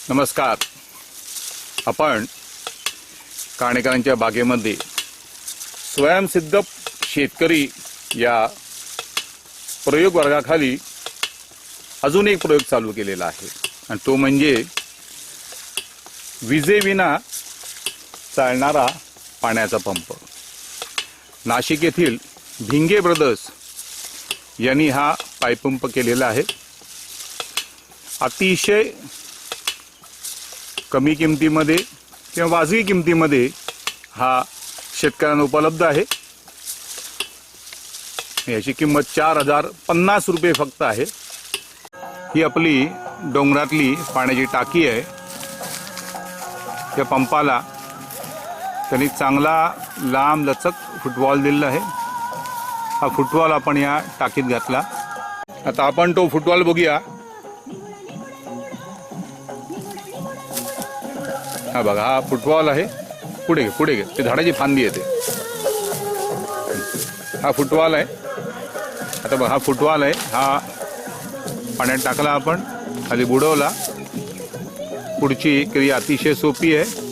नमस्कार. आपण काणेकरांच्या बागेमध्ये स्वयंसिद्ध शेतकरी या प्रयोग वर्गाखाली अजून एक प्रयोग चालू केलेला आहे आणि तो म्हणजे विजेविना चालणारा पाण्याचा पंप. नाशिक येथील भिंगे ब्रदर्स यांनी हा पाईपपंप केलेला आहे. अतिशय कमी किमतीमध्ये किंवा वाजवी किमतीमध्ये हा शेतकऱ्यांना उपलब्ध आहे. याची किंमत 4050 रुपये फक्त आहे. ही आपली डोंगरातली पाण्याची टाकी आहे. या पंपाला त्यांनी चांगला लांब लचक फुटबॉल दिलेला आहे. हा फुटबॉल आपण या टाकीत घातला. आता आपण तो फुटबॉल बघूया. हा बघा, हा फुटबॉल आहे. पुढे घे ते झाडाची फांदी येते. हा फुटबॉल आहे. आता बघा, हा फुटबॉल आहे. हा पाण्यात टाकला आपण, खाली बुडवला. पुढची क्रिया अतिशय सोपी आहे.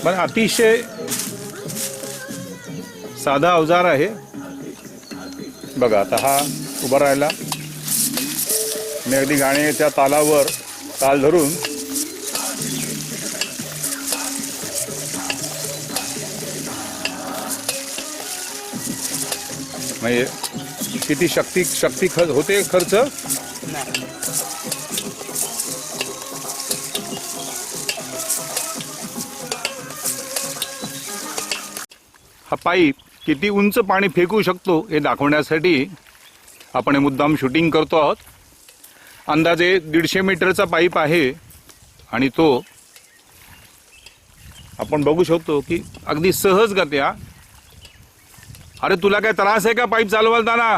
पण अतिशय साधा अवजार आहे. बघा, आता हा उभा राहिला. मी अगदी गाण्याच्या तालावर ताल धरून म्हणजे किती शक्ती होते खर्च. हा पाईप किती उंच पाणी फेकू शकतो हे दाखवण्यासाठी आपण हे मुद्दाम शूटिंग करतो आहोत. अंदाजे 150 मीटरचा पाईप आहे आणि तो आपण बघू शकतो की अगदी सहजगत्या. अरे तुला काय त्रास आहे का पाईप चालवताना?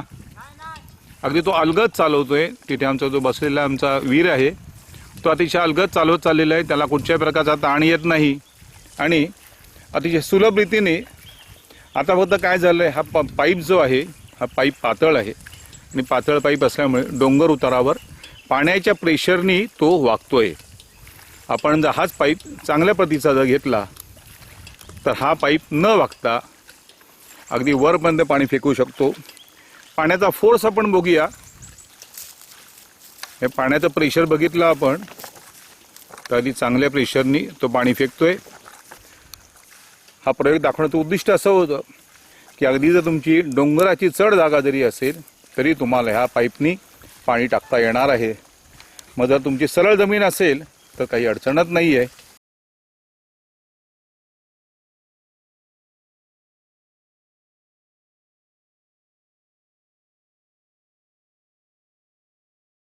अगदी तो अलगद चालवतोय. तिथे आमचा जो बसलेला आमचा वीर आहे तो अतिशय अलगद चालवत चाललेला आहे. त्याला कुठच्याही प्रकारचा ताण येत नाही आणि अतिशय सुलभ रीतीने. आता फक्त काय झालंय, हा पाईप जो आहे हा पाईप पातळ आहे आणि पातळ पाईप असल्यामुळे डोंगर उतारावर पाण्याच्या प्रेशरनी तो वागतोय. आपण जर हाच पाईप चांगल्या प्रतीचा जर घेतला तर हा पाईप न वागता अगदी वरपर्यंत पाणी फेकू शकतो. पाण्याचा फोर्स आपण बघूया. हे पाण्याचं प्रेशर बघितलं आपण तर अगदी चांगल्या प्रेशरनी तो पाणी फेकतोय. हा प्रयोग दाखवण्याचं उद्दिष्ट असं होतं की अगदी जर तुमची डोंगराची चढ जागा जरी असेल तरी तुम्हाला ह्या पाईपनी पाणी टाकता येणार आहे. मग जर तुमची सरळ जमीन असेल तर काही अडचणच नाही आहे.